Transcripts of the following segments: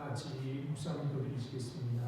같이 묵상 기도드리시겠습니다.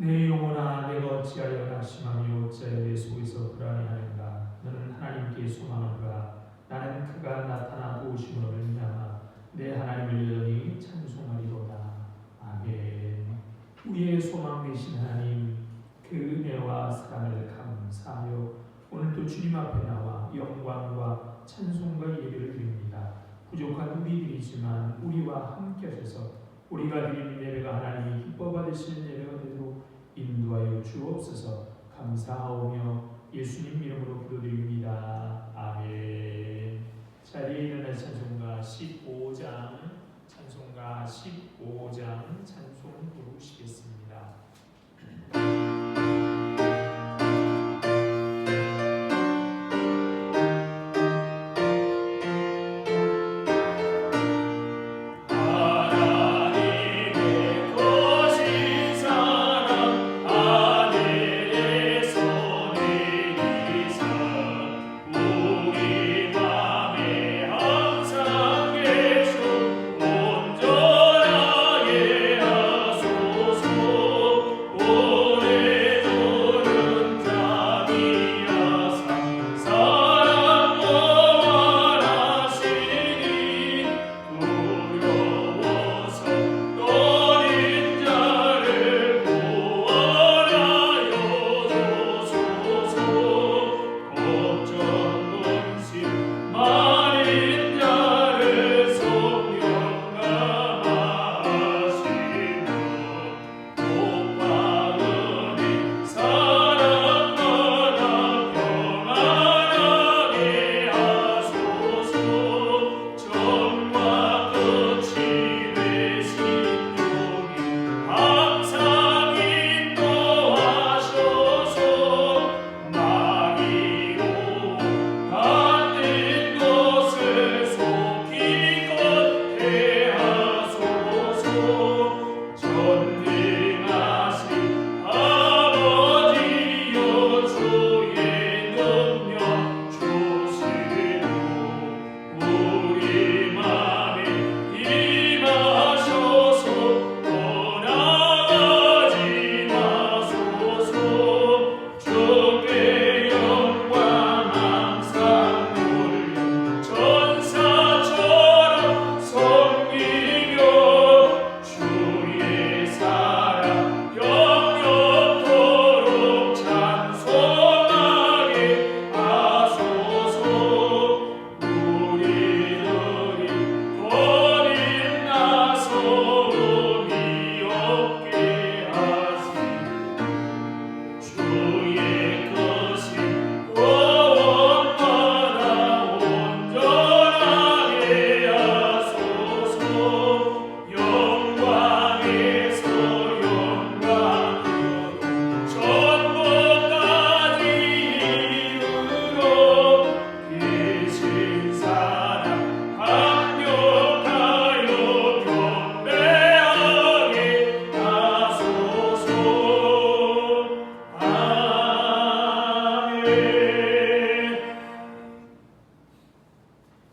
내 영혼아 내가 어찌하여 낙심하며 어찌하여 내 속에서 불안해하는가. 너는 하나님께 소망하노라. 나는 그가 나타나 도우심으로 말미암아 내 하나님을 여전히 찬송하리로다. 아멘. 우리의 소망 되신 하나님, 그 은혜와 사랑을 감사하여 오늘도 주님 앞에 나와 영광과 찬송과 예배를 드립니다. 부족한 우리들이지만 우리와 함께 하셔서 우리가 드리는 예배가 하나님이 기뻐 받으시는 예배가 되도록 인도하여 주옵소서. 감사하오며 예수님 이름으로 기도드립니다. 아멘. 자리에 일어나 찬송가 15장 찬송 부르시겠습니다.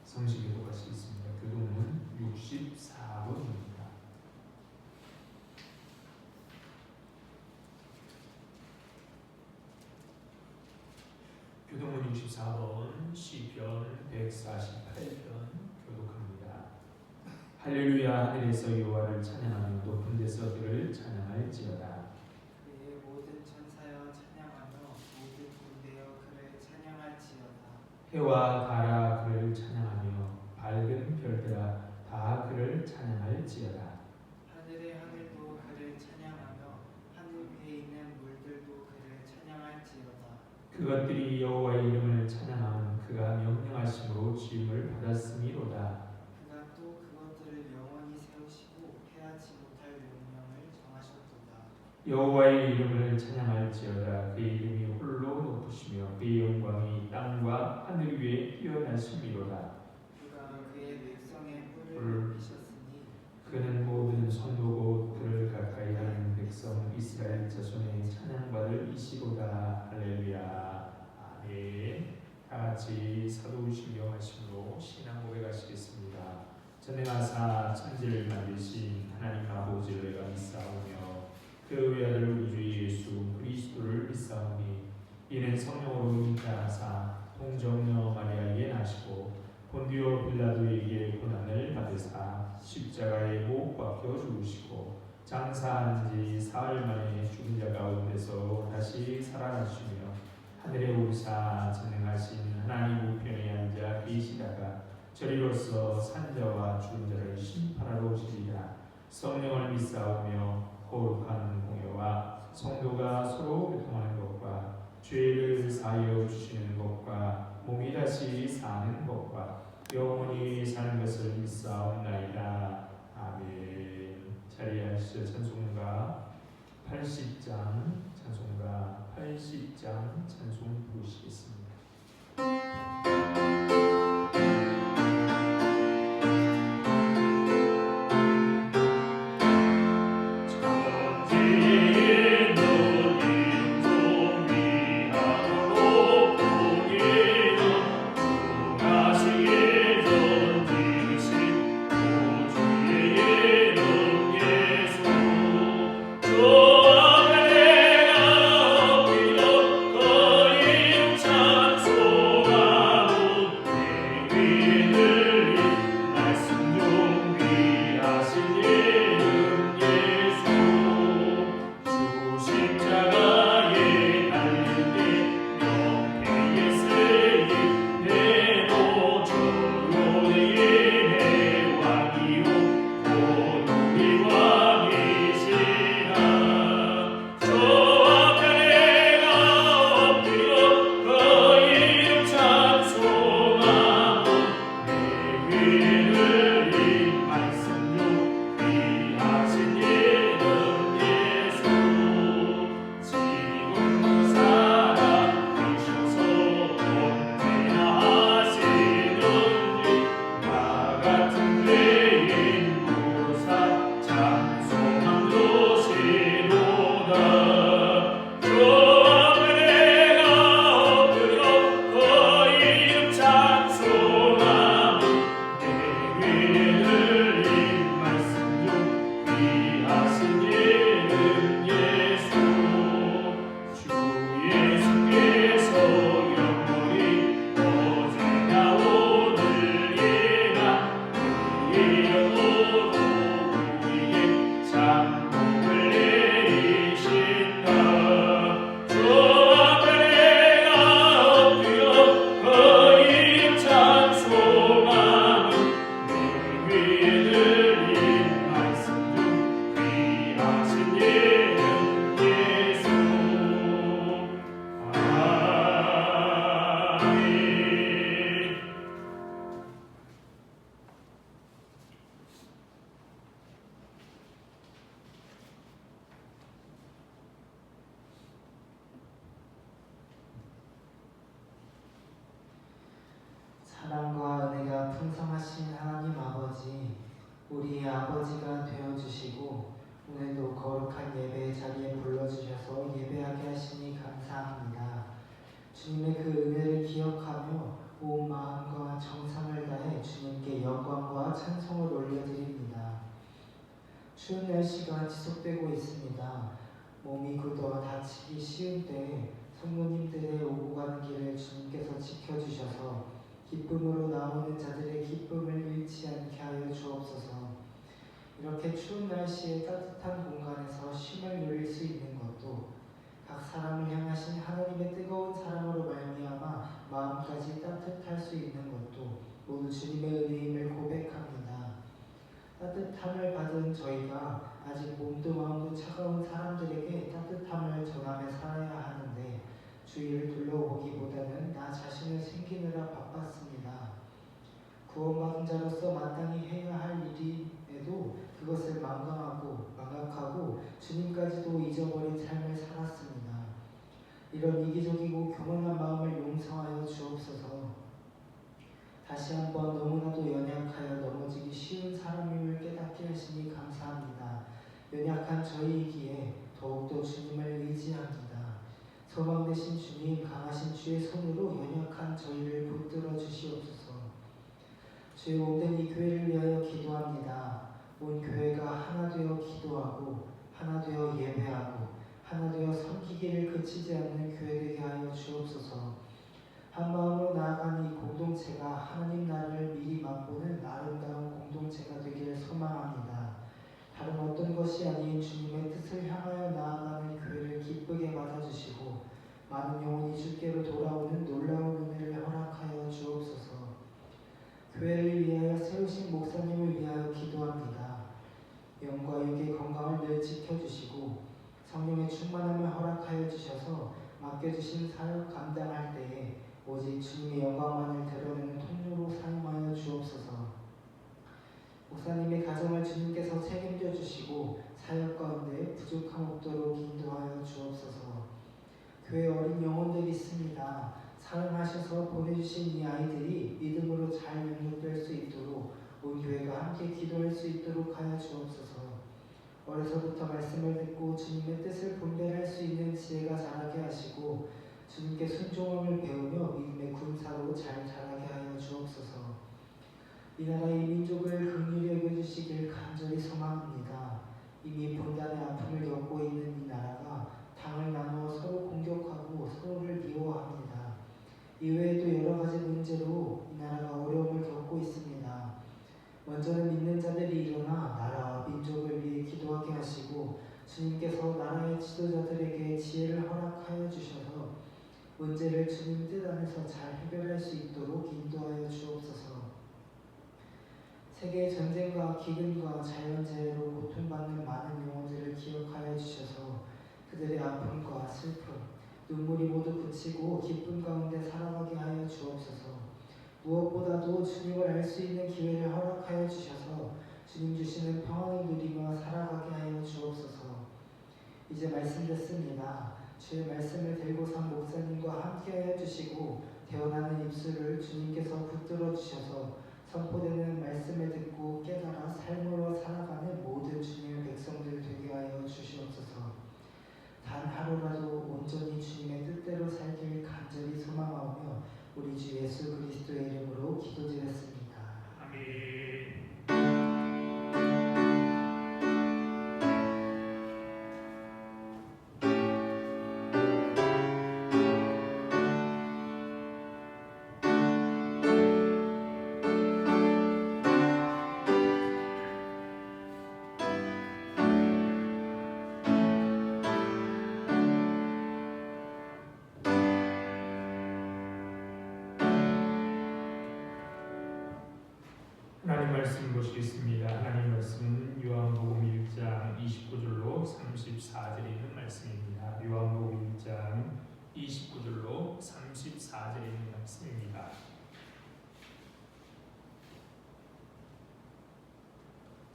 성시기도 같이 있습니다. 교동문 64번입니다. 교동문 64번 시편 148편 교독합니다. 할렐루야. 하늘에서 여호와를 찬양하며 높은 데서 그를 찬양할지어다. 그의 모든 천사여 찬양하며 모든 군대여 그를 찬양할지어다. 해와 달아 그를 찬양하며 밝은 별들아 다 그를 찬양할지어다. 하늘의 하늘도 그를 찬양하며 하늘 위에 있는 물들도 그를 찬양할지어다. 그것들이 여호와의 이름을 찬양하면 그가 명령하심으로 지음을 받았음이로다. 그가 또 그것들을 영원히 세우시고 해하지 못할 명령을 정하셨도다. 여호와의 이름을 찬양할지어다. 그의 이름이 홀로 높으시며 그의 영광이 땅과 하늘 위에 뛰어나심이로다. 그가 그의 백성의 뿔을 높이셨으니 그는 모든 선도고 그를 가까이 하는 백성 이스라엘 자손의 찬양받을 이시로다. 할렐루야. 아멘. 다같이 사도신경 하심으로 신앙 고백하시겠습니다. 전능하사 천지를 만드신 하나님 아버지를 내가 믿사오며 그 외아들 우리 주 예수 그리스도를 믿사오니 이는 성령으로 잉태하사 동정녀 마리아에게 나시고 본디오 빌라도에게 고난을 받으사 십자가에 못 박혀 죽으시고 장사한 지 사흘 만에 죽은 자 가운데서 다시 살아나시며 하늘에 오르사 전능하신 하나님 우편에 앉아 계시다가 저리로서 산자와 죽은 자를 심판하러 오시리라. 성령을 믿사오며 거룩한 공예와 성도가 서로 교통하는 것과 죄를 사하여 주시는 것과 몸이 다시 사는 것과 영원히 사는 것을 믿사옵나이다. 아멘. 자리에 앉으시어 찬송가 80장 찬송가 80장 찬송 부르시겠습니다. 사랑과 은혜가 풍성하신 하나님 아버지, 우리의 아버지가 되어주시고 오늘도 거룩한 예배 자리에 불러주셔서 예배하게 하시니 감사합니다. 주님의 그 은혜를 기억하며 온 마음과 정성을 다해 주님께 영광과 찬송을 올려드립니다. 추운 날씨가 지속되고 있습니다. 몸이 굳어 다치기 쉬운 때에 성도님들의 오고 가는 길을 주님께서 지켜주셔서 기쁨으로 나오는 자들의 기쁨을 잃지 않게 하여 주옵소서. 이렇게 추운 날씨에 따뜻한 공간에서 쉼을 누릴 수 있는 것도 각 사람을 향하신 하나님의 뜨거운 사랑으로 말미암아 마음까지 따뜻할 수 있는 것도 모두 주님의 은혜임을 고백합니다. 따뜻함을 받은 저희가 아직 몸도 마음도 차가운 사람들에게 따뜻함을 전하며 살아야 하는데 주위를 둘러보기보다는 나 자신을 챙기느라 바빴습니다. 구원받은 자로서 마땅히 해야 할 일임에도 그것을 망각하고 주님까지도 잊어버린 삶을 살았습니다. 이런 이기적이고 교만한 마음을 용서하여 주옵소서. 다시 한번 너무나도 연약하여 넘어지기 쉬운 사람임을 깨닫게 하시니 감사합니다. 연약한 저희이기에 더욱더 주님을 의지합니다. 소망 되신 주님, 강하신 주의 손으로 연약한 저희를 붙들어 주시옵소서. 주의 모든 이 교회를 위하여 기도합니다. 온 교회가 하나 되어 기도하고 하나 되어 예배하고 하나 되어 섬기기를 그치지 않는 교회 되게 하여 주옵소서. 한 마음으로 나아가는 이 공동체가 하나님 나라를 미리 맛보는 아름다운 공동체가 되기를 소망합니다. 다른 어떤 것이 아닌 주님의 뜻을 향하여 나아가는 교회를 기쁘게 받아주시고 많은 영혼이 주께로 돌아오는 놀라운 은혜를 허락하여 주옵소서. 교회를 위하여 세우신 목사님을 위하여 기도합니다. 영과 육의 건강을 늘 지켜주시고 성령의 충만함을 허락하여 주셔서 맡겨주신 사역 감당할 때에 오직 주님의 영광만을 드러내는 통로로 사용하여 주옵소서. 목사님의 가정을 주님께서 책임져 주시고 사역 가운데 부족함 없도록 인도하여 주옵소서. 교회 어린 영혼들이 있습니다. 사랑하셔서 보내주신 이 아이들이 믿음으로 잘 영육될 수 있도록 온 교회가 함께 기도할 수 있도록 하여 주옵소서. 어려서부터 말씀을 듣고 주님의 뜻을 분별할 수 있는 지혜가 자라게 하시고 주님께 순종함을 배우며 믿음의 군사로 잘 자라게 하여 주옵소서. 이 나라의 민족을 긍휼히 여겨주시길 간절히 소망합니다. 이미 분단의 아픔을 겪고 있는 이 나라가 당을 나누어 서로 공격하고 서로를 미워합니다. 이외에도 여러 가지 문제로 이 나라가 어려움을 겪고 있습니다. 먼저는 믿는 자들이 일어나 나라와 민족을 위해 기도하게 하시고 주님께서 나라의 지도자들에게 지혜를 허락하여 주셔서 문제를 주님 뜻 안에서 잘 해결할 수 있도록 인도하여 주옵소서. 세계 전쟁과 기근과 자연재해로 고통받는 많은 영혼들을 기억하여 주셔서 그들의 아픔과 슬픔, 눈물이 모두 그치고 기쁨 가운데 살아가게 하여 주옵소서. 무엇보다도 주님을 알 수 있는 기회를 허락하여 주셔서 주님 주시는 평안을 누리며 살아가게 하여 주옵소서. 이제 말씀 듣습니다. 주의 말씀을 들고선 목사님과 함께하여 주시고 태어나는 입술을 주님께서 붙들어 주셔서 선포되는 말씀을 듣고 깨달아 삶으로 살아가는 모든 주님의 백성들 되게 하여 주시옵소서. 단 하루라도 온전히 주님의 뜻대로 살길 간절히 소망하며 우리 주 예수 그리스도의 이름으로 기도드렸습니다. 아멘. 하나님 말씀 보시겠습니다. 하나님 말씀은 요한복음 1장 29절로 34절에 있는 말씀입니다. 요한복음 1장 29절로 34절에 있는 말씀입니다.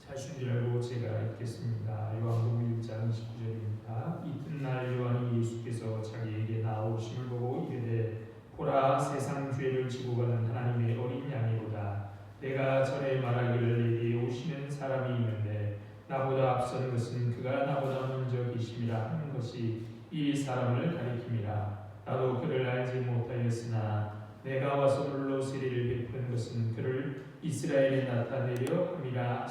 자신 줄 알고 제가 읽겠습니다. 요한복음 1장 29절입니다. 이튿날 요한이 예수께서 자기에게 나오심을 보고 이르되 보라, 세상 죄를 지고 가는 하나님의 어린 양이로다. 내가 전에 말하기를 내게 오시는 사람이 있는데 나보다 앞선 것은 그가 나보다 먼저 계심이라 하는 것이 이 사람을 가리킴이라. 나도 그를 알지 못하였으나 내가 와서 물로 세례를 베푸는 것은 그를 이스라엘에 나타내려 함이라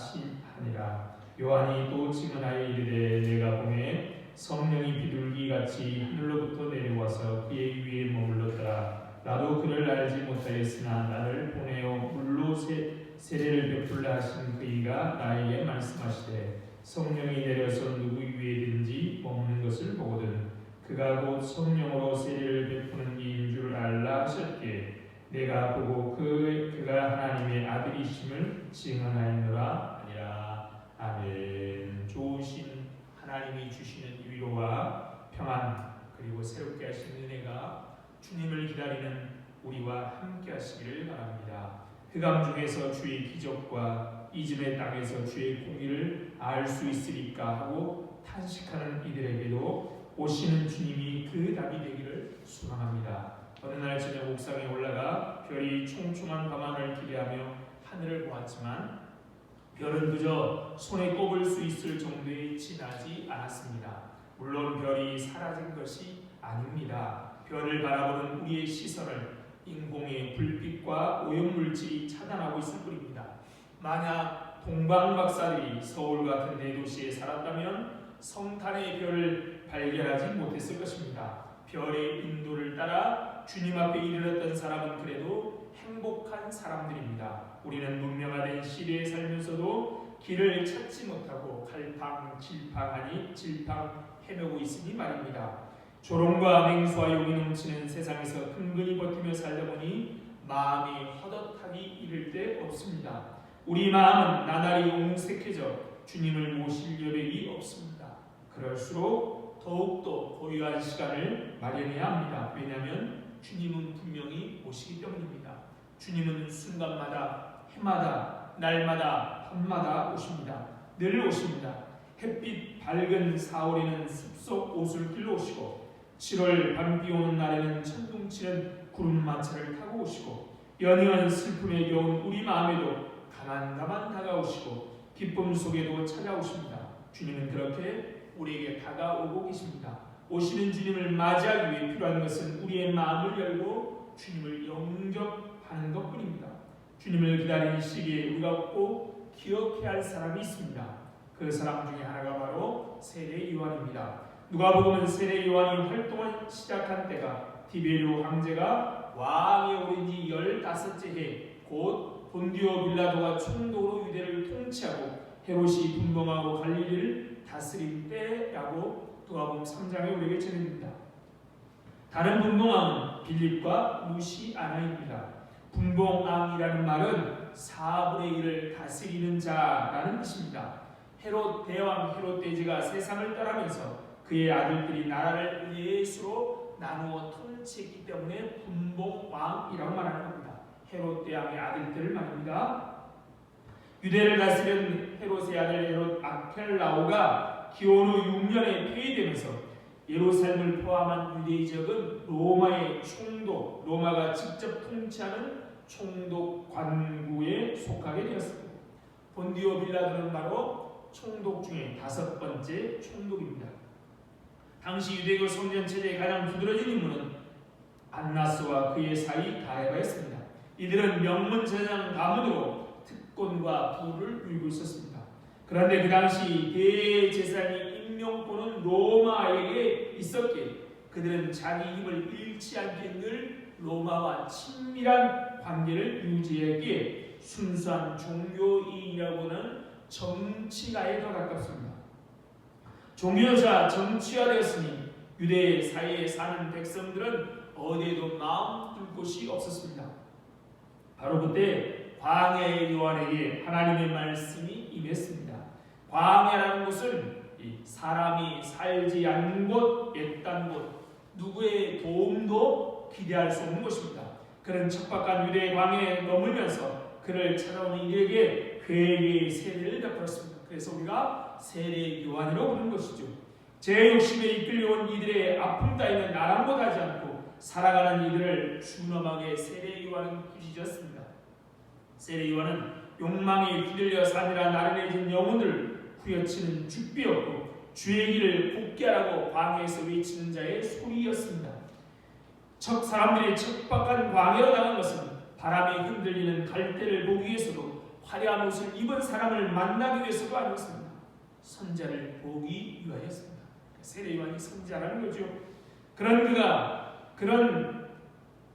하니라. 요한이 또 증언하여 이르되 내가 보매 성령이 비둘기같이 하늘로부터 내려와서 그의 위에 머물렀더라. 나도 그를 알지 못하였으나 나를 보내어 물로 세례를 베풀라 하신 그이가 나에게 말씀하시되 성령이 내려서 누구 위에든지 머무는 것을 보거든 그가 곧 성령으로 세례를 베푸는 이인 줄 알라 하셨기에 내가 보고 그가 하나님의 아들이심을 증언하였노라 하니라. 아멘. 좋으신 하나님이 주시는 위로와 평안 그리고 새롭게 하시는 은혜가 주님을 기다리는 우리와 함께 하시기를 바랍니다. 흑암 중에서 주의 기적과 이즘의 땅에서 주의 공의를 알 수 있으리까 하고 탄식하는 이들에게도 오시는 주님이 그 답이 되기를 소망합니다. 어느 날 저녁 옥상에 올라가 별이 총총한 밤하늘을 기대하며 하늘을 보았지만 별은 그저 손에 꼽을 수 있을 정도에 지나지 않았습니다. 물론 별이 사라진 것이 아닙니다. 별을 바라보는 우리의 시선을 인공의 불빛과 오염물질이 차단하고 있을 뿐입니다. 만약 동방박사들이 서울 같은 대도시에 살았다면 성탄의 별을 발견하지 못했을 것입니다. 별의 인도를 따라 주님 앞에 이르렀던 사람은 그래도 행복한 사람들입니다. 우리는 문명화된 시대에 살면서도 길을 찾지 못하고 갈팡질팡하니 질팡 헤매고 있으니 말입니다. 조롱과 맹수와 욕이 넘치는 세상에서 근근히 버티며 살다 보니 마음이 헛헛하기 이를 데 없습니다. 우리 마음은 나날이 옹색해져 주님을 모실 여력이 없습니다. 그럴수록 더욱더 고요한 시간을 마련해야 합니다. 왜냐하면 주님은 분명히 오시기 때문입니다. 주님은 순간마다, 해마다, 날마다, 밤마다 오십니다. 늘 오십니다. 햇빛 밝은 4월에는 숲속 오솔길로 오시고 7월 밤비 오는 날에는 천둥치는 구름마차를 타고 오시고 연이은 슬픔에 겨운 우리 마음에도 가만가만 다가오시고 기쁨 속에도 찾아오십니다. 주님은 그렇게 우리에게 다가오고 계십니다. 오시는 주님을 맞이하기 위해 필요한 것은 우리의 마음을 열고 주님을 영접하는 것뿐입니다. 주님을 기다리는 시기에 우리가 꼭 기억해야 할 사람이 있습니다. 그 사람 중에 하나가 바로 세례 요한입니다. 누가복음은 세례 요한이 활동을 시작한 때가 디베리오 황제가 왕에 오른 지 15째 해, 곧 본디오 빌라도가 총독으로 유대를 통치하고 헤롯이 분봉하고 갈릴리를 다스릴 때라고 누가복음 3장에 우리에게 전해집니다. 다른 분봉왕은 빌립과 루시아나입니다. 분봉왕이라는 말은 4분의 1을 다스리는 자라는 뜻입니다. 헤롯 대왕 헤롯 대제가 세상을 떠나면서 그의 아들들이 나라를 넷으로 나누어 통치했기 때문에 분봉왕이라고 말하는 겁니다. 헤롯 대왕의 아들들을 말합니다. 유대를 다스린 헤롯의 아들 헤롯 아켈라오가 기원 후 6년에 폐위되면서 예루살렘을 포함한 유대 지역은 로마의 총독, 로마가 직접 통치하는 총독 관구에 속하게 되었습니다. 본디오 빌라도는 바로 총독 중에 5번째 총독입니다. 당시 유대교 성전 체제의 가장 두드러진 인물은 안나스와 그의 사위 가야바였습니다. 이들은 명문제장 가문으로 특권과 부를 누리고 있었습니다. 그런데 그 당시 대제사장이 임명권은 로마에게 있었기에 그들은 자기 힘을 잃지 않게 늘 로마와 친밀한 관계를 유지했기에 순수한 종교인이라고는 정치가에 더 가깝습니다. 종교자 정치화되었으니 유대 사이에 사는 백성들은 어디에도 마음 둘 곳이 없었습니다. 바로 그때 광야의 요한에게 하나님의 말씀이 임했습니다. 광야라는 곳은 사람이 살지 않는 곳, 옛단 곳, 누구의 도움도 기대할 수 없는 곳입니다. 그런 척박한 유대의 광야에 머물면서 그를 찾아오는 이들에게 그에게 세례를 베풀었습니다. 그래서 우리가 세례 요한이라고 부르는 것이죠. 제 욕심에 이끌려온 이들의 아픔 따위는 아랑곳하지 않고 살아가는 이들을 준엄하게 세례 요한은 꾸짖었습니다. 세례 요한은 욕망에 휘둘려 사느라 나른해진 영혼을 후려치는 죽비였고 주의 길을 곱게 하라고 광야에서 외치는 자의 소리였습니다. 사람들이 척박한 광야로 나간 것은 바람에 흔들리는 갈대를 보기 위해서도 화려한 옷을 입은 사람을 만나기 위해서도 아니었습니다. 선자를 보기 위하였습니다. 세례 요한이 선자라는 거죠.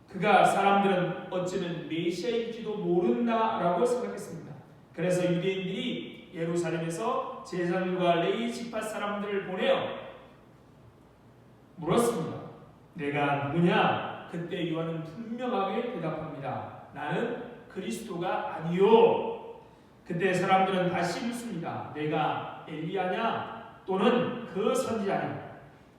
그가 사람들은 어쩌면 메시아일지도 모른다라고 생각했습니다. 그래서 유대인들이 예루살렘에서 제사장과 레위 지파 사람들을 보내어 물었습니다. 내가 누구냐? 그때 요한은 분명하게 대답합니다. 나는 그리스도가 아니요. 그때 사람들은 다시 묻습니다. 내가 엘리야냐? 또는 그 선지자냐?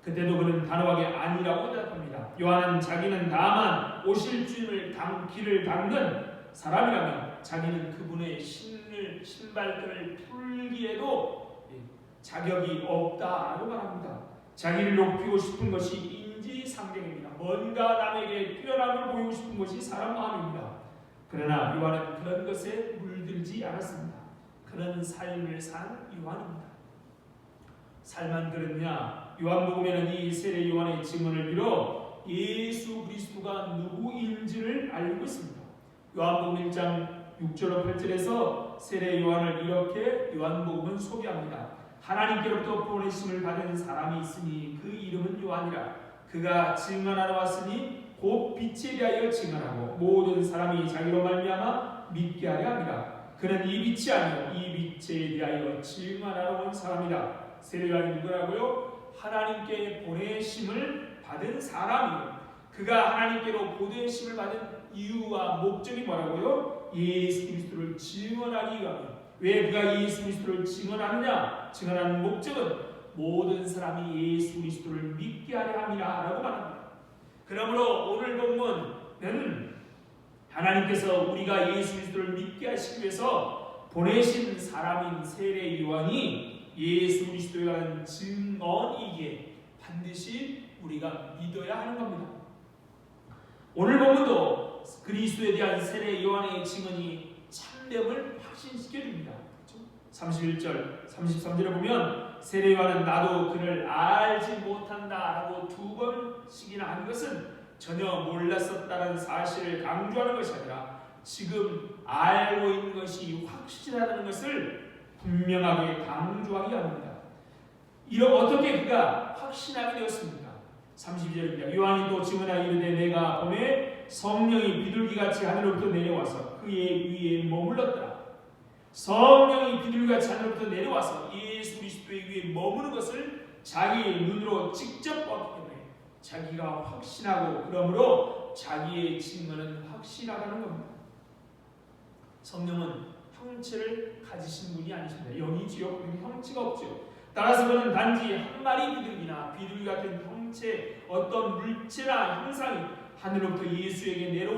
그때도 그는 단호하게 아니라고 대답합니다. 요한은 자기는 다만 오실 주님을 길을 닦는 사람이라며 자기는 그분의 신발끈을 풀기에도 자격이 없다라고 말합니다. 자기를 높이고 싶은 것이 인지상정입니다. 뭔가 남에게 뛰어남을 보이고 싶은 것이 사람 마음입니다. 그러나 요한은 그런 것에 물들지 않았습니다. 그런 삶을 산 요한입니다. 살만 그랬냐? 요한복음에는 이 세례 요한의 증언을 빌어 예수 그리스도가 누구인지를 알고 있습니다. 요한복음 1장 6절로 8절에서 세례 요한을 이렇게 요한복음은 소개합니다. 하나님께로부터 보내심을 받은 사람이 있으니 그 이름은 요한이라. 그가 증언하러 왔으니 곧 빛에 대하여 증언하고 모든 사람이 자기로 말미암아 믿게 하려 합니다. 그는 이 빛이 아니요 이 빛에 대하여 증언하러 온 사람이다. 세례 요한이 누구라고요? 하나님께 보내심을 받은 사람이요. 그가 하나님께로 보내심을 받은 이유와 목적이 뭐라고요? 예수 그리스도를 증언하기 위함이요. 왜 그가 예수 그리스도를 증언하느냐? 증언하는 목적은 모든 사람이 예수 그리스도를 믿게 하려 함이라 라고 말합니다. 그러므로 오늘 본문은 하나님께서 우리가 예수 그리스도를 믿게 하시기 위해서 보내신 사람인 세례 요한이 예수 그리스도에 관한 증언이기에 반드시 우리가 믿어야 하는 겁니다. 오늘 본문도 그리스도에 대한 세례 요한의 증언이 참됨을 확신시켜줍니다. 31절, 33절에 보면 세례 요한은 나도 그를 알지 못한다라고 2번씩이나 한 것은 전혀 몰랐었다는 사실을 강조하는 것이 아니라 지금 알고 있는 것이 확실하다는 것을 분명하게 강조하게 합니다. 어떻게 그가 확신하게 되었습니까? 32절입니다. 요한이 또 증언하여 이르되 내가 보매 성령이 비둘기같이 하늘로부터 내려와서 그의 위에 머물렀더라. 성령이 비둘기같이 하늘로부터 내려와서 예수 그리스도의 위에 머무는 것을 자기의 눈으로 직접 보았기 때문에 자기가 확신하고 그러므로 자기의 증언은 확실하다는 겁니다. 성령은 형체를 가지신 분이 아니십니다. 영이지요. 형체가 없죠. 따라서 그는 단지 한 마리 비둘기나 비둘기 같은 형체, 어떤 물체나 형상이 하늘로부터 예수에게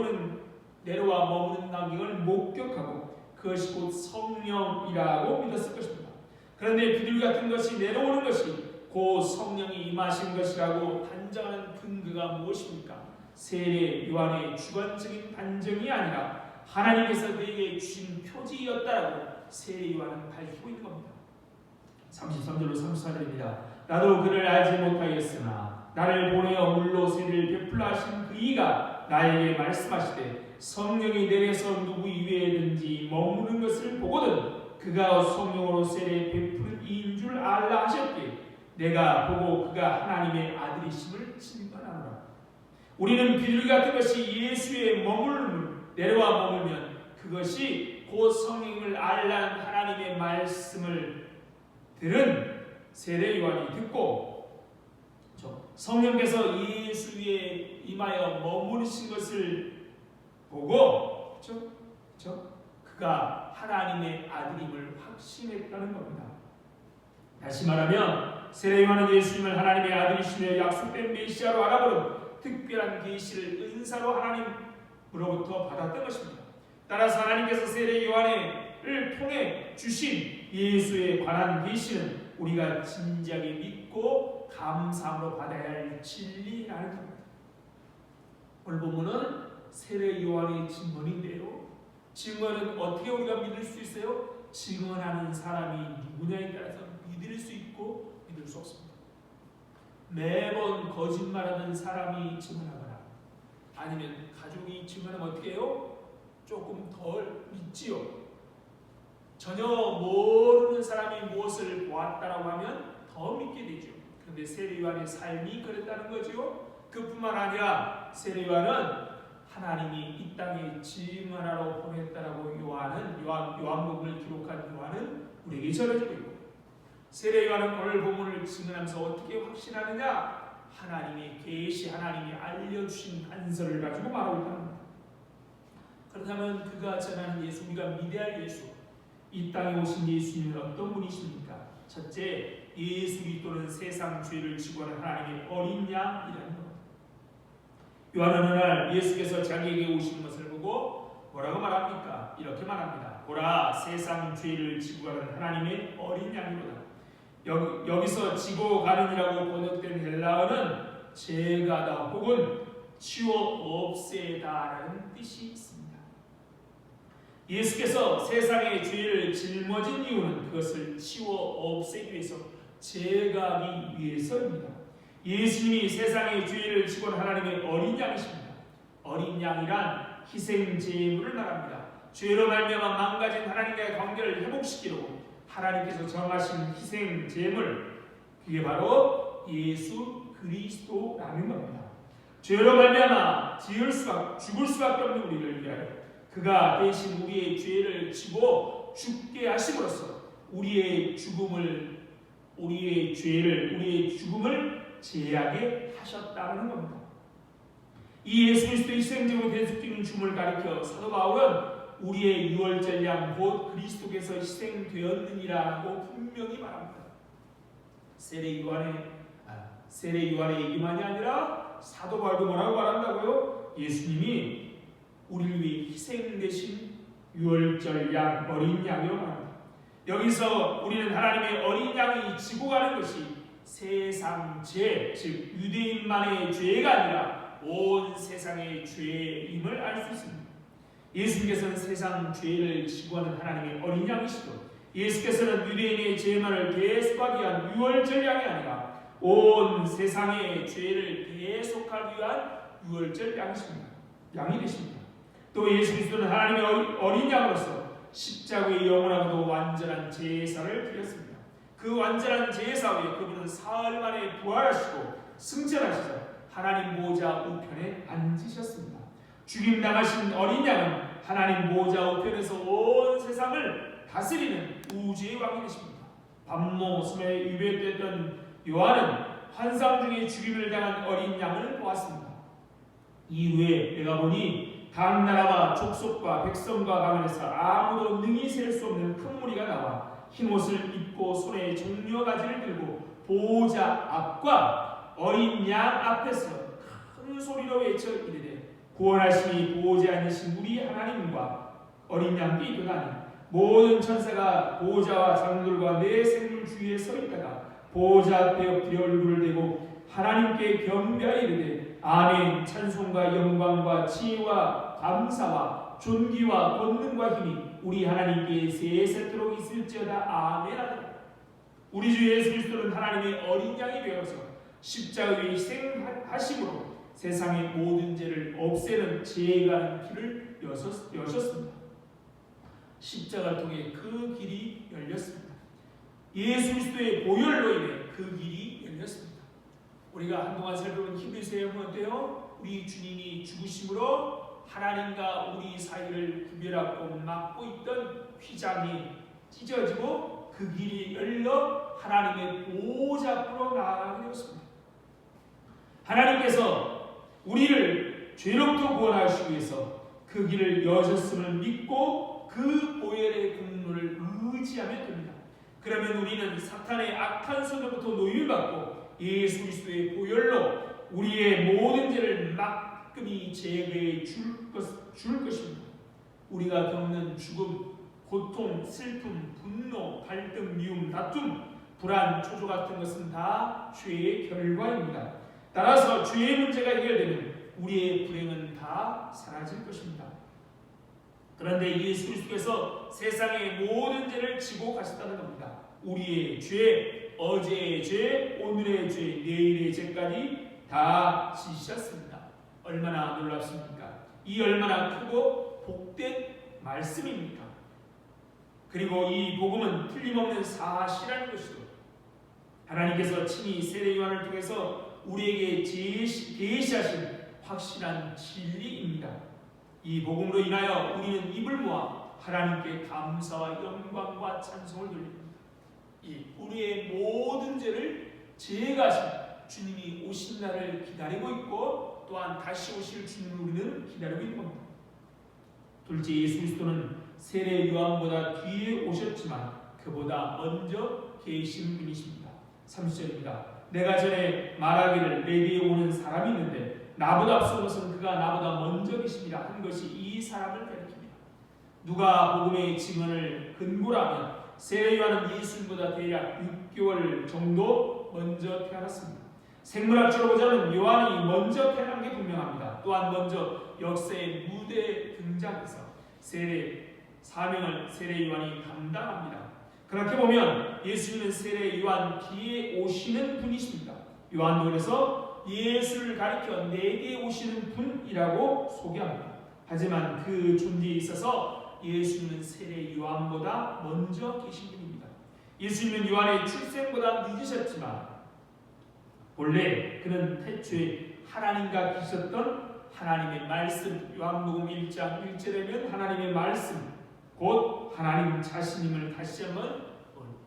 내려와 머무른다는 걸 목격하고 그것이 곧 성령이라고 믿었을 것입니다. 그런데 비둘기 같은 것이 내려오는 것이 곧 성령이 임하신 것이라고 단정하는 근거가 무엇입니까? 세례 요한의 주관적인 반증이 아니라 하나님께서 그에게 주신 표지였다라고 세례 요한은 밝히고 있는 겁니다. 33절로 34절입니다. 나도 그를 알지 못하였으나 나를 보내어 물로 세례를 베풀라 하신 그 이가 나에게 말씀하시되 성령이 내려서 누구 위에든지 머무는 것을 보거든 그가 성령으로 세례 베푸는 이인 줄 알라 하셨기에 내가 보고 그가 하나님의 아들이심을 증언하노라. 우리는 비둘기 같은 것이 예수의 내려와 머물면 그것이 곧 성령을 알라는 하나님의 말씀을 들은 세례 요한이 듣고 성령께서 예수 위에 임하여 머무르신 것을 보고 그가 하나님의 아들임을 확신했다는 겁니다. 다시 말하면 세례 요한은 예수님을 하나님의 아들이시며 약속된 메시아로 알아보는 특별한 계시를 은사로 하나님으로부터 받았던 것입니다. 따라서 하나님께서 세례 요한을 통해 주신 예수에 관한 계시는 우리가 진지하게 믿고 감사함으로 받아야 할 진리라는 겁니다. 오늘 본문은 세례 요한의 증언인데요. 증언은 어떻게 우리가 믿을 수 있어요? 증언하는 사람이 누구냐에 따라서 믿을 수 있고 믿을 수 없습니다. 매번 거짓말하는 사람이 증언하거나 아니면 가족이 증언하면 어떻게 해요? 조금 덜 믿지요. 전혀 모르는 사람이 무엇을 보았다라고 하면 더 믿게 되죠. 그런데 세례 요한의 삶이 그랬다는 거죠. 그뿐만 아니라 세례 요한은 하나님이 이 땅에 증언하러 보냈다라고 요한복음을 기록한 요한은 우리에게 전해지고 있고 세례 요한은 오늘 본문을 증언하면서 어떻게 확신하느냐? 하나님의 계시, 하나님이 알려주신 단서를 가지고 말하고 있다는 겁니다. 그렇다면 그가 전하는 예수, 우리가 믿어야 할 예수, 이 땅에 오신 예수님은 어떤 분이십니까? 첫째, 예수 그리스도는 세상 죄를 지고 하는 하나님의 어린 양이라는 겁니다. 요한은 어느 날 예수께서 자기에게 오시는 것을 보고 뭐라고 말합니까? 이렇게 말합니다. 보라, 세상 죄를 지고 가는 하나님의 어린 양이로다. 여기서 지고 가는이라고 번역된 헬라어는 제가다 혹은 치워 없애다라는 뜻이 있습니다. 예수께서 세상의 죄를 짊어진 이유는 그것을 치워 없애기 위해서, 제거하기 위해서입니다. 예수님이 세상의 죄를 지고 하나님의 어린 양이십니다. 어린 양이란 희생 제물을 말합니다. 죄로 말미암아 망가진 하나님과의 관계를 회복시키려고 하나님께서 정하신 희생 제물, 그게 바로 예수 그리스도라는 겁니다. 죄로 말미암아 죽을 수밖에 없는 우리를 위하여 그가 대신 우리의 죄를 지고 죽게 하심으로써 우리의 죽음을 제하게 하셨다는 겁니다. 이 예수 그리스도의 희생제로 대속되는 죽음을 가리켜 사도 바울은 우리의 유월절 양 곧 그리스도께서 희생되었느니라고 분명히 말합니다. 세례 요한의 얘기만이 아니라 사도 바울도 뭐라고 말한다고요? 예수님이 우리를 위해 희생되신 유월절 양, 어린 양이라고 말합니다. 여기서 우리는 하나님의 어린 양이 지고 가는 것이 세상 죄, 즉 유대인만의 죄가 아니라 온 세상의 죄임을 알 수 있습니다. 예수님께서는 세상 죄를 지고 가는 하나님의 어린 양이시고, 예수께서는 유대인의 죄만을 대속하기 위한 유월절 양이 아니라 온 세상의 죄를 대속하기 위한 유월절 양이 되십니다. 또 예수 그리스도는 하나님의 어린 양으로서 십자가의 영원하고도 완전한 제사를 드렸습니다. 그 완전한 제사 후에 그분은 사흘 만에 부활하시고 승천하시자 하나님 보좌 우편에 앉으셨습니다. 죽임당하신 어린 양은 하나님 보좌 우편에서 온 세상을 다스리는 우주의 왕이 되십니다. 밤모섬에 유배됐던 요한은 환상 중에 죽임을 당한 어린 양을 보았습니다. 이후에 내가 보니 각 나라와 족속과 백성과 방언에서 아무도 능히 셀 수 없는 큰 무리가 나와 흰 옷을 입고 손에 종려 가지를 들고 보좌 앞과 어린 양 앞에서 큰 소리로 외쳐 이르되 구원하시니 보좌에 앉으신 우리 하나님과 어린 양께 이르나니 모든 천사가 보좌와 장들과 내 생물 주위에 서 있다가 보좌 앞에 엎드려 얼굴을 대고 하나님께 경배하여 이르되 아멘. 찬송과 영광과 지혜와 감사와 존귀와 권능과 힘이 우리 하나님께 세세토록 있을지어다. 아멘 하더라. 우리 주 예수 그리스도는 하나님의 어린 양이 되어서 십자가에 희생하심으로 세상의 모든 죄를 없애는 제거하는 길을 여셨습니다. 십자가를 통해 그 길이 열렸습니다. 예수 그리스도의 보혈로 인해 그 길이 열렸습니다. 우리가 한동안 살펴본 히브리서에 보면 어때요? 우리 주님이 죽으심으로 하나님과 우리 사이를 구별하고 막고 있던 휘장이 찢어지고 그 길이 열려 하나님의 보좌 앞으로 나아가게 되었습니다. 하나님께서 우리를 죄로부터 구원하시기 위해서 그 길을 여셨음을 믿고 그 보혈의 공로를 의지하면 됩니다. 그러면 우리는 사탄의 악한 손으로부터 노임을 받고 예수 그리스도의 보혈로 우리의 모든 죄를 막끔히 제거해 줄 것입니다. 우리가 겪는 죽음, 고통, 슬픔, 분노, 갈등, 미움, 다툼, 불안, 초조 같은 것은 다 죄의 결과입니다. 따라서 죄의 문제가 해결되면 우리의 불행은 다 사라질 것입니다. 그런데 예수 그리스도께서 세상의 모든 죄를 지고 가셨다는 겁니다. 우리의 죄, 어제의 죄, 오늘의 죄, 내일의 죄까지 다 지셨습니다. 얼마나 놀랍습니까? 이 얼마나 크고 복된 말씀입니까? 그리고 이 복음은 틀림없는 사실이라는 것이죠. 하나님께서 친히 세례 요한을 통해서 우리에게 계시하신 확실한 진리입니다. 이 복음으로 인하여 우리는 입을 모아 하나님께 감사와 영광과 찬송을 돌립니다. 이 우리의 모든 죄를 제거하신 주님이 오신 날을 기다리고 있고 또한 다시 오실 주님을 우리는 기다리고 있는 겁니다. 둘째, 예수 그리스도는 세례 요한보다 뒤에 오셨지만 그보다 먼저 계신 분이십니다. 30절입니다. 내가 전에 말하기를 내 뒤에 오는 사람이 있는데 나보다 앞선 것은 그가 나보다 먼저 계십니다 한 것이 이 사람을 가리킵니다. 누가 복음의 증언을 근거로 하면 세례 요한은 예수님보다 대략 6개월 정도 먼저 태어났습니다. 생물학적으로 보자면 요한이 먼저 태어난 게 분명합니다. 또한 먼저 역사의 무대에 등장해서 세례 사명을 세례 요한이 감당합니다. 그렇게 보면 예수님은 세례 요한 뒤에 오시는 분이십니다. 요한복음에서 예수를 가리켜 내게 오시는 분이라고 소개합니다. 하지만 그 존재에 있어서 예수님은 세례 요한보다 먼저 계신 분입니다. 예수님은 요한의 출생보다 늦으셨지만 본래 그는 태초에 하나님과 계셨던 하나님의 말씀, 요한복음 1장 1절에는 하나님의 말씀 곧 하나님 자신임을 다시 한번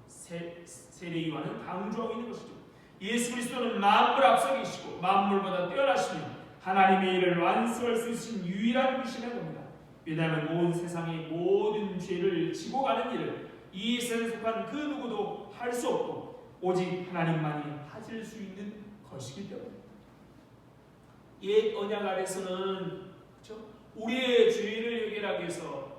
세례 요한은 강조하고 있는 것이죠. 예수 그리스도는 만물 앞서 계시고 만물보다 뛰어나시며 하나님의 일을 완수할 수 있으신 유일한 분이시라는 겁니다. 왜냐하면 온 세상의 모든 죄를 지고 가는 일을 이 세상에 속한 그 누구도 할 수 없고 오직 하나님만이 하실 수 있는 것이기 때문입니다. 옛 언약 아래서는 그렇죠? 우리의 죄를 해결하기 위해서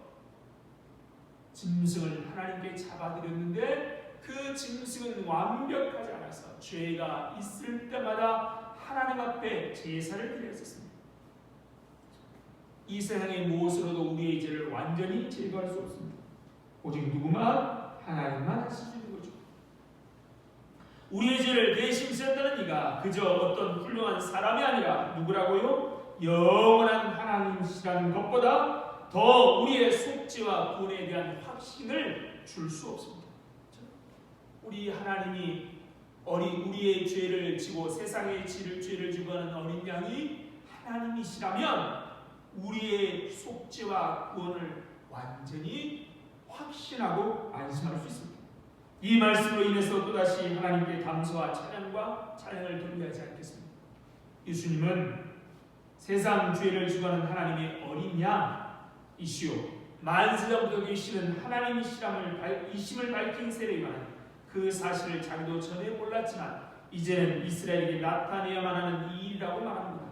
짐승을 하나님께 잡아드렸는데 그 짐승은 완벽하지 않아서 죄가 있을 때마다 하나님 앞에 제사를 드렸었습니다. 이 세상의 무엇으로도 우리의 죄를 완전히 제거할 수 없습니다. 오직 누구만 하나님만 하실 수 있는 거죠. 우리의 죄를 대신 지었다는 이가 그저 어떤 훌륭한 사람이 아니라 누구라고요? 영원한 하나님이시라는 것보다 더 우리의 속죄와 구원에 대한 확신을 줄 수 없습니다. 우리 하나님이 우리의 죄를 지고 세상의 죄를 지고 하는 어린 양이 하나님이시라면 우리의 속죄와 구원을 완전히 확신하고 안심할 수 있습니다. 이 말씀으로 인해서 또다시 하나님께 감사와 찬양을 돌려하지 않겠습니다. 예수님은 세상 죄를 지고 하는 하나님의 어린 양이시오 만세전부터 계시는 하나님이심을 밝힌 세례 요한은 그 사실을 자기도 전에 몰랐지만 이제는 이스라엘에게 나타내야만 하는 이 일이라고 말합니다.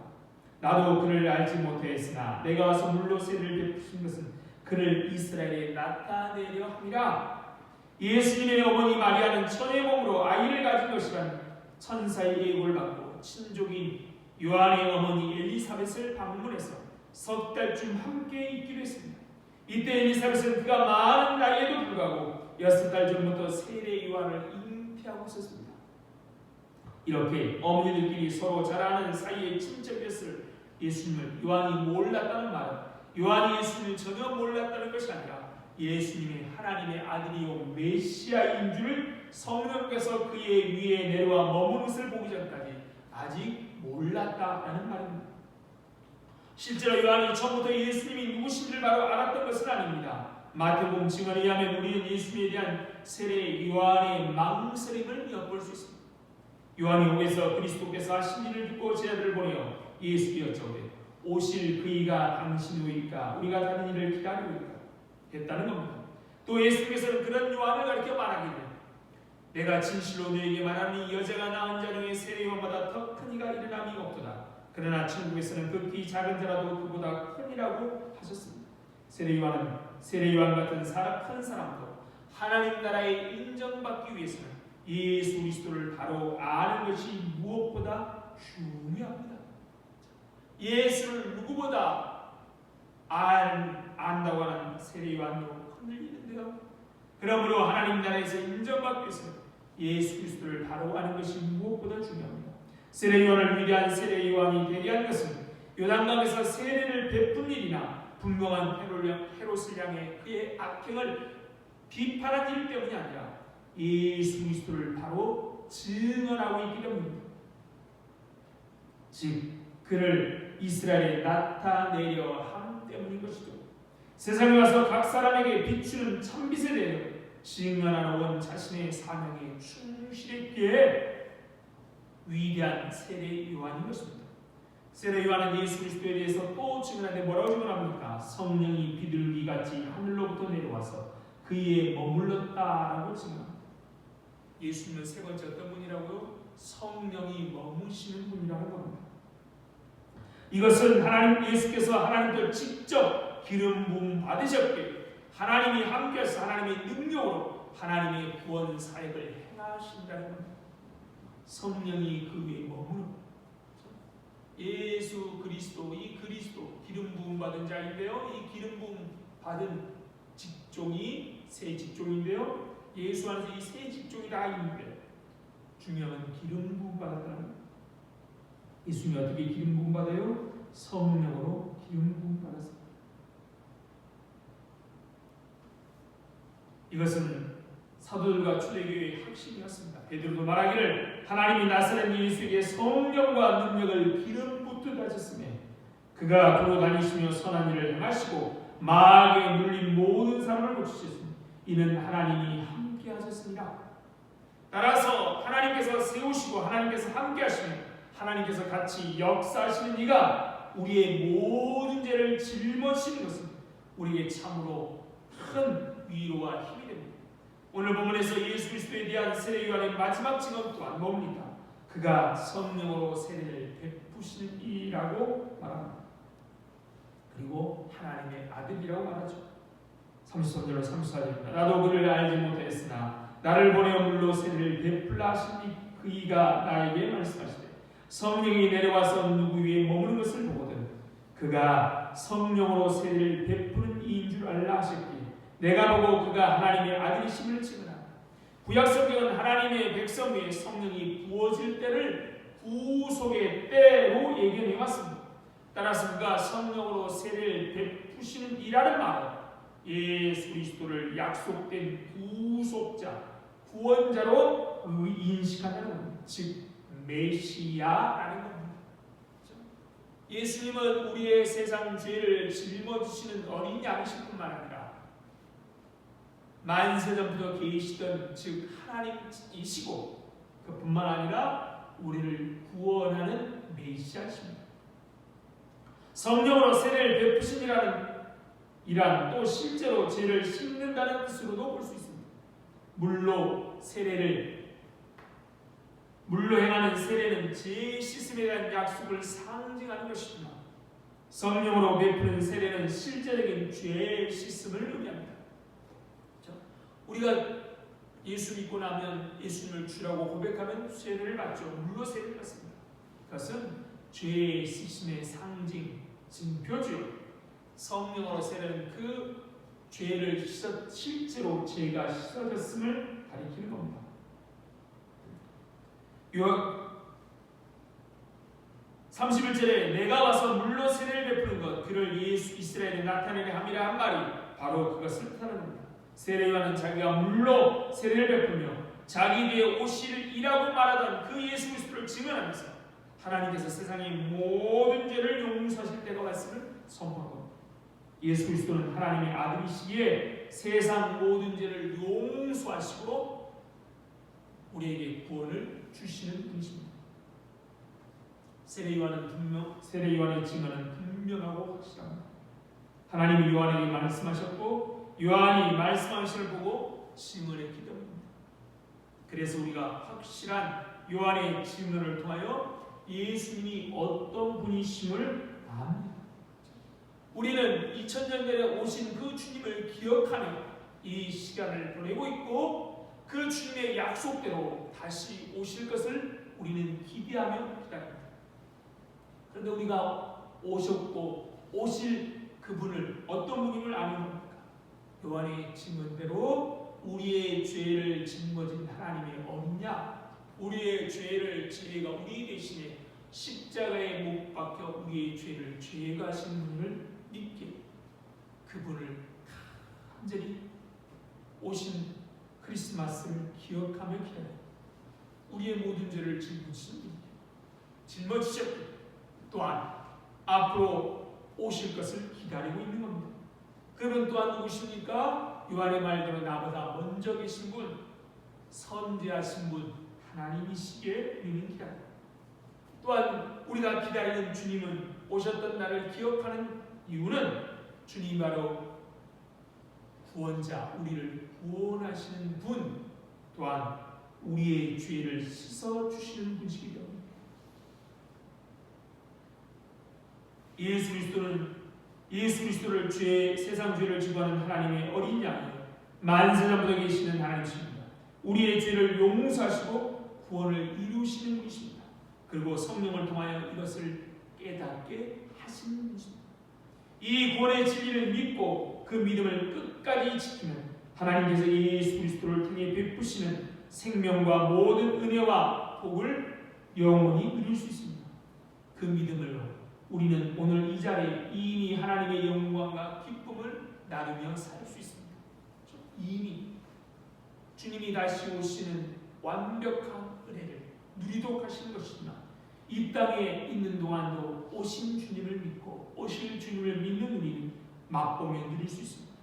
나도 그를 알지 못하였으나 내가 와서 물로 세례를 베푸신 것은 그를 이스라엘에 나타내려 함이라. 예수님의 어머니 마리아는 천의 몸으로 아이를 가진 것이란 천사의 예고를 받고 친족인 요한의 어머니 엘리사벳을 방문해서 석 달쯤 함께 있기로 했습니다. 이때 엘리사벳은 그가 많은 나이에도 불구하고 6달 전부터 세례 요한을 잉태하고 있었습니다. 이렇게 어머니들끼리 서로 잘 아는 사이의 친척이었을 예수님을 요한이 몰랐다는 말은 요한이 예수님을 전혀 몰랐다는 것이 아니라 예수님이 하나님의 아들이요 메시아인 줄 성령께서 그의 위에 내려와 머무는 것을 보기 전까지 아직 몰랐다라는 말입니다. 실제로 요한이 처음부터 예수님이 누구신지를 바로 알았던 것은 아닙니다. 마태복음 증언에 의하면 우리는 예수님에 대한 세례 요한의 망설임을 엿볼 수 있습니다. 요한이 오면서 그리스도께서 하신 일을 듣고 제자들을 보내어 예수께 여쭤오되 오실 그이가 당신 후일까 우리가 다른 일을 기다리고 있다 했다는 겁니다. 또 예수께서는 그런 요한을 가리켜 말하기를 내가 진실로 너에게 말하니 여자가 낳은 자 중에 세례 요한보다 더 큰 이가 일어남이 없도다. 그러나 천국에서는 극히 작은 자라도 그보다 큰이라고 하셨습니다. 세례 요한 같은 큰 사람도 하나님 나라에 인정받기 위해서는 예수 그리스도를 바로 아는 것이 무엇보다 중요합니다. 예수를 누구보다 안다고 하는 세례 요한도 흔들리는데요. 그러므로 하나님 나라에서 인정받기 위해서 예수 그리스도를 바로 아는 것이 무엇보다 중요합니다. 세례 요한을 위대한 세례 요한이 되리한 것은 요단강에서 세례를 베푼 일이나 분명한 헤롯을 향해 그의 악행을 비판한 일 때문이 아니라 예수 그리스도를 바로 증언하고 있기 때문입니다. 즉 그를 이스라엘에 나타내려 함 때문인 것이죠. 세상에 와서 각 사람에게 비추는 참빛에 대해 증언하는 자신의 사명에 충실했기에 위대한 세례 요한인 것입니다. 세례 요한은 예수 그리스도에 대해서 또 증언하는데 뭐라고 증언합니까? 성령이 비둘기같이 하늘로부터 내려와서 그의 머물렀다라고 증언합니다. 예수님은 세 번째 어떤 분이라고요? 성령이 머무시는 분이라는 겁니다. 이것은 하나님 예수께서 하나님께 직접 기름 부음 받으셨기에 하나님이 함께해서 하나님의 능력으로 하나님의 구원 사역을 행하신다는 겁니다. 성령이 그 위에 머무르고 예수 그리스도, 이 그리스도 기름 부음 받은 자인데요. 이 기름 부음 받은 직종이 세 직종인데요. 예수 안에서 이 세 직종이 다 있는데 중요한 건 기름 부음 받았다는 겁니다. 예수님이 어떻게 기름 부음 받아요? 성령으로 기름 부음 받았습니다. 이것은 사도들과 초대교회의 핵심이었습니다. 베드로도 말하기를 하나님이 나사렛 예수에게 성령과 능력을 기름 붓듯 하셨으며 그가 도로 다니시며 선한 일을 행하시고 마귀에 눌린 모든 사람을 고치셨으니 이는 하나님이 함께 하셨습니다. 따라서 하나님께서 세우시고 하나님께서 함께 하시며 하나님께서 같이 역사하시는 이가 우리의 모든 죄를 짊어지시는 것은 우리에게 참으로 큰 위로와 힘이 됩니다. 오늘 본문에서 예수 그리스도에 대한 세례 요한의 마지막 증언 또한 뭡니까? 그가 성령으로 세례를 베푸시는 이라고 말합니다. 그리고 하나님의 아들이라고 말하죠. 33절로 34절입니다. 나도 그를 알지 못했으나 나를 보내어 물로 세례를 베풀라 하신 그이가 나에게 말씀하시되 성령이 내려와서 누구 위에 머무는 것을 보거든 그가 성령으로 세례를 베푸는 이인 줄 알라 하셨기에 내가 보고 그가 하나님의 아들이심을 증언하라. 구약성경은 하나님의 백성 위에 성령이 부어질 때를 구속의 때로 예견해 왔습니다. 따라서 그가 성령으로 세례를 베푸시는 이라는 말은 예수 그리스도를 약속된 구속자, 구원자로 인식한다는 겁니다. 즉 메시아라는 겁니다. 예수님은 우리의 세상 죄를 짊어지시는 어린 양이실 뿐만 아니라 만세전부터 계시던 즉 하나님이시고 그뿐만 아니라 우리를 구원하는 메시아십니다. 성령으로 세례를 베푸신 이란 또 실제로 죄를 씻는다는 뜻으로도 볼 수 있습니다. 물로 행하는 세례는 죄 씻음에 대한 약속을 상징하는 것이지만 성령으로 베푸는 세례는 실제적인 죄 씻음을 의미합니다. 우리가 예수 믿고 나면 예수님을 주라고 고백하면 세례를 받죠. 물로 세례를 받습니다. 그것은 죄 씻음의 상징, 증표죠. 성령으로 세례는 그 죄를 실제로 죄가 씻어졌음을 가리키는 겁니다. 31절에 내가 와서 물로 세례를 베푸는 것 그를 예수 이스라엘에 나타내려 함이라 한 말이 바로 그것을 뜻하는 겁니다. 세례 요한은 자기가 물로 세례를 베풀며 자기 뒤에 오실 이라고 말하던 그 예수 그리스도를 증언하면서 하나님께서 세상의 모든 죄를 용서하실 때가 왔음을 선포하고 예수 그리스도는 하나님의 아들이시기에 세상 모든 죄를 용서하시고 우리에게 구원을 주시는 분이십니다. 세례 요한의 증언은 분명하고 확실합니다. 하나님이 요한에게 말씀하셨고 요한이 말씀하신 것을 보고 증언했기 때문입니다. 그래서 우리가 확실한 요한의 증언을 통하여 예수님이 어떤 분이심을 압니다. 우리는 2000년 전에 오신 그 주님을 기억하며 이 시간을 보내고 있고 그 주님의 약속대로 다시 오실 것을 우리는 기대하며 기다립니다. 그런데 우리가 오셨고 오실 그분을 어떤 분임을 아는 겁니까? 요한의 증언대로 우리의 죄를 짊어진 하나님의 어린 양, 우리의 죄가 우리 대신에 십자가에 못 박혀 우리의 죄를 죄가하신 분을 믿게 그분을 간절히 오신 크리스마스를 기억하며 기다려 우리의 모든 죄를 짊어지셨고 또한 앞으로 오실 것을 기다리고 있는 겁니다. 그분 또한 누구십니까? 요한의 말대로 나보다 먼저 계신 분, 선지하신 분 하나님이시기에 우리는 기다립니다. 또한 우리가 기다리는 주님은 오셨던 날을 기억하는 이유는 주님이 바로 구원자, 우리를 구원하시는 분 또한 우리의 죄를 씻어 주시는 분이시기 때문입니다. 예수 그리스도를 세상 죄를 지고하는 하나님의 어린 양이요 만세전부터 계시는 하나님이십니다. 우리의 죄를 용서하시고 구원을 이루시는 분이십니다. 그리고 성령을 통하여 이것을 깨닫게 하시는 분이십니다. 이 구원의 진리를 믿고 그 믿음을 끝까지 지키면 하나님께서 예수 그리스도를 통해 베푸시는 생명과 모든 은혜와 복을 영원히 누릴 수 있습니다. 그 믿음으로 우리는 오늘 이 자리에 이미 하나님의 영광과 기쁨을 나누며 살 수 있습니다. 이미 주님이 다시 오시는 완벽한 은혜를 누리도록 하시는 것이지만 이 땅에 있는 동안도 오신 주님을 믿고 오실 주님을 믿는 우리는 맛보며 누릴 수 있습니다.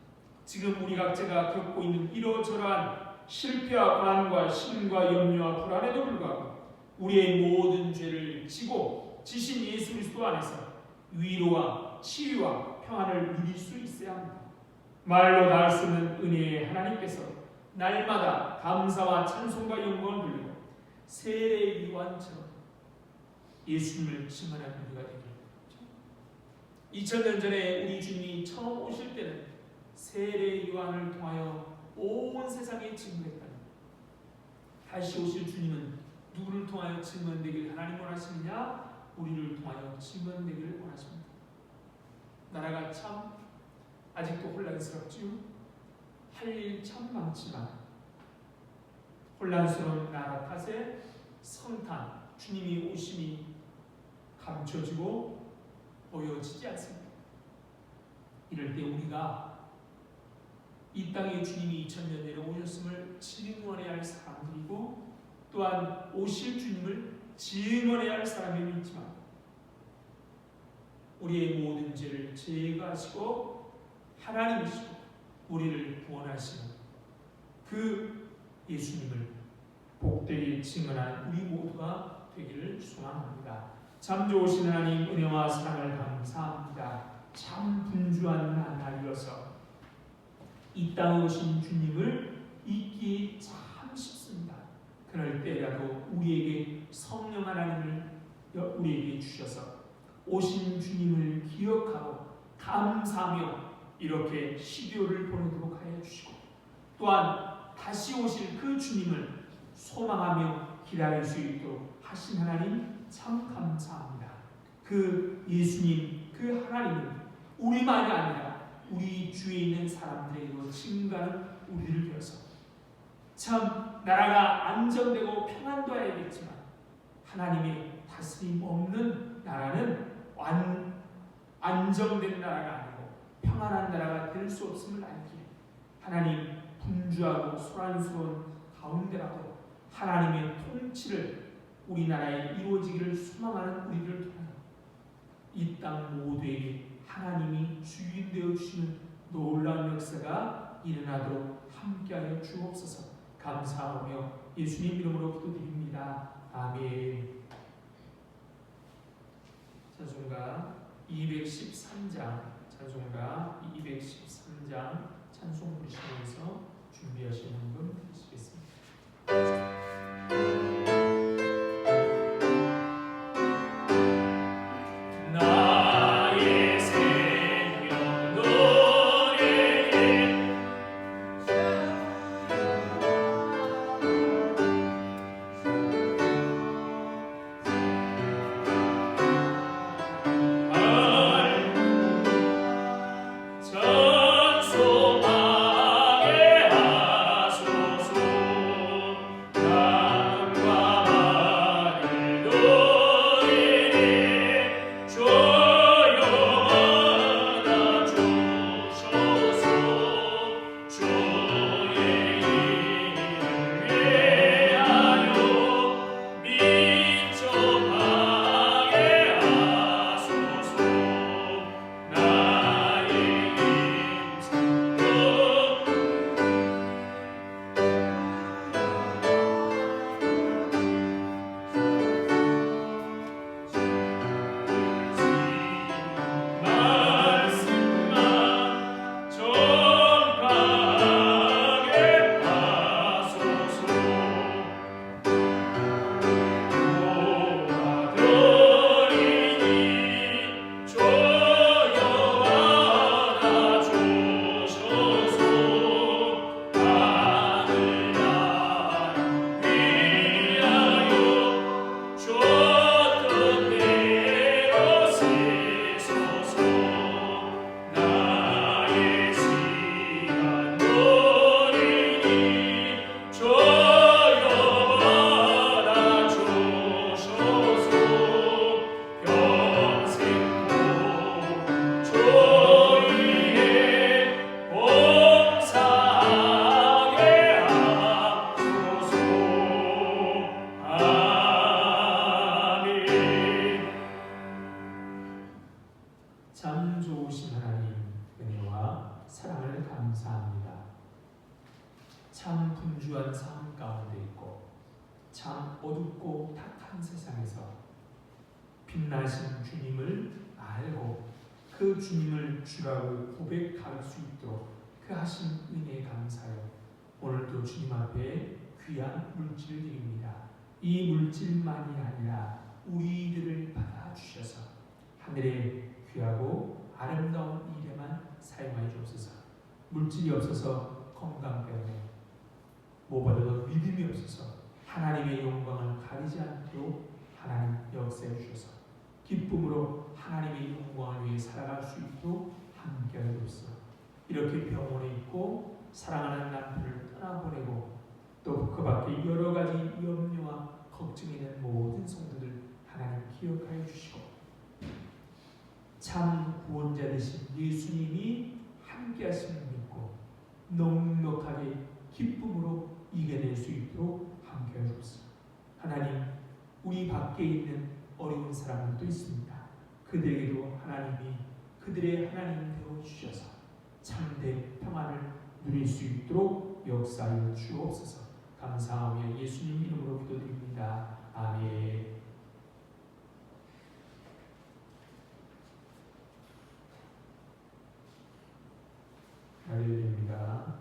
지금 우리 각자가 겪고 있는 이러저러한 실패와 고난과 신과 염려와 불안에도 불구하고 우리의 모든 죄를 지고 지신 예수 그리스도 안에서 위로와 치유와 평안을 누릴 수 있어야 합니다. 말로 닿을 수 없는 은혜의 하나님께서 날마다 감사와 찬송과 영광을 돌리고 세례 요한처럼 예수님을 증언하는 우리가 되기를. 2000년 전에 우리 주님이 처음 오실 때는 세례 요한을 통하여 온 세상에 증언했다니, 다시 오실 주님은 누구를 통하여 증언되기를 하나님 원하시느냐? 우리를 통하여 증언되기를 원하십니다. 나라가 참 아직도 혼란스럽지요. 할 일 참 많지만 혼란스러운 나라 탓에 성탄 주님이 오심이 감춰지고 보여지지 않습니다. 이럴 때 우리가 이 땅에 주님이 2000년 전에 오셨음을 증언해야 할 사람들이고 또한 오실 주님을 증언해야 할 사람이 있지만 우리의 모든 죄를 제거하시고 하나님이시고 우리를 구원하시는 그 예수님을 복되게 증언하는 우리 모두가 되기를 소망합니다. 참 좋으신 하나님 은혜와 사랑을 감사합니다. 참 분주한 날이어서 이 땅에 오신 주님을 잊기 참 쉽습니다. 그럴 때라도 우리에게 성령 하나님을 우리에게 주셔서 오신 주님을 기억하고 감사하며 이렇게 12월을 보내도록 하여 주시고 또한 다시 오실 그 주님을 소망하며 기다릴 수 있도록 하신 하나님 참 감사합니다. 그 예수님 그 하나님은 우리만이 아니라 우리 주위에 있는 사람들에게도 증가하는 우리를 위해서 참 나라가 안정되고 평안도 해야겠지만 하나님의 다스림 없는 나라는 안정된 나라가 아니고 평안한 나라가 될 수 없음을 알기에 하나님 분주하고 소란스러운 가운데라도 하나님의 통치를 우리나라에 이루어지기를 소망하는 우리를 통하여 이 땅 모두에게 하나님이 주인 되어 주시는 놀라운 역사가 일어나도록 함께하여 주옵소서. 감사하며 예수님 이름으로 기도드립니다. 아멘. 찬송가 213장 찬송 부르시면서 준비하시는 분 계시겠습니다. 전소망에 하소서. 분주한 삶 가운데 있고 참 어둡고 탁한 세상에서 빛나신 주님을 알고 그 주님을 주라고 고백할 수 있도록 그 하신 은혜에 감사하여 오늘도 주님 앞에 귀한 물질을 드립니다. 이 물질만이 아니라 우리들을 받아주셔서 하늘의 귀하고 아름다운 일에만 사용하여 주옵소서. 물질이 없어서 건강 때문에 무엇보다도 믿음이 없어서 하나님의 영광을 가리지 않도록 하나님 역사해 주셔서 기쁨으로 하나님의 영광을 위해 살아갈 수 있도록 함께하여 주옵소서. 이렇게 병원에 있고 사랑하는 남편을 떠나보내고 또 그 밖에 여러 가지 염려와 걱정이 있는 모든 성도들 하나님 기억하여 주시고 참 구원자 되신 예수님이 함께 하심을 믿고 넉넉하게 기쁨으로 이겨낼 수 있도록 함께하여 주옵소서. 하나님, 우리 밖에 있는 어려운 사람들도 있습니다. 그들에게도 하나님이 그들의 하나님 되어 주셔서 참된 평안을 누릴 수 있도록 역사하여 주옵소서. 감사하며 예수님 이름으로 기도드립니다. 아멘. 할렐루야입니다.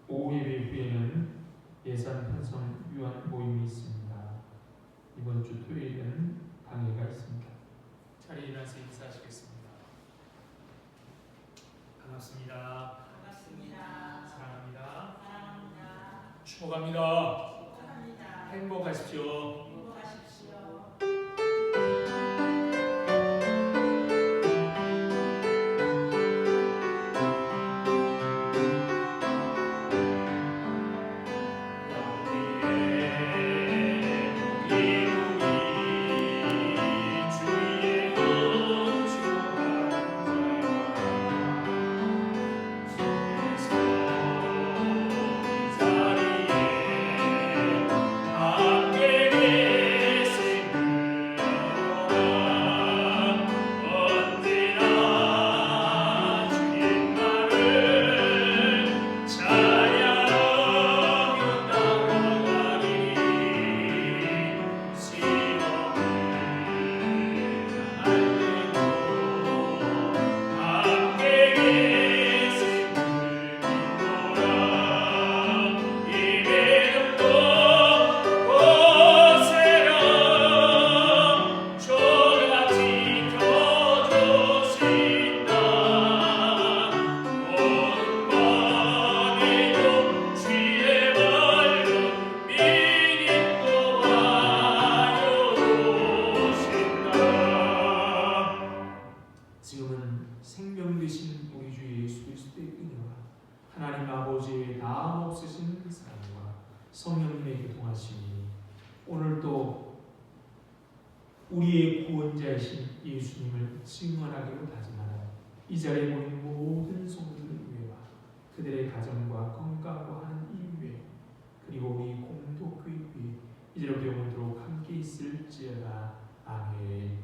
오후 예배 후에는 예산 편성 유한 모임이 있습니다. 이번 주 토요일은 강의가 있습니다. 자리에 일어나서 인사하시겠습니다. 반갑습니다. 반갑습니다. 사랑합니다. 사랑합니다. 축복합니다. 축복합니다. 행복하십시오. 행복하십시오. 지금은 생명 되신 우리 주 예수 그리스도의 은혜와 하나님 아버지의 다음 없으신 사랑과 성령님의 교통하심이 오늘도 우리의 구원자이신 예수님을 증언하기로 다짐하는 이 자리에 모인 모든 성도들을 위해와 그들의 가정과 건강과 하는 일 위해 그리고 우리 공동교회 위해 이제로부터 영원토록 함께 있을지어다. 아멘.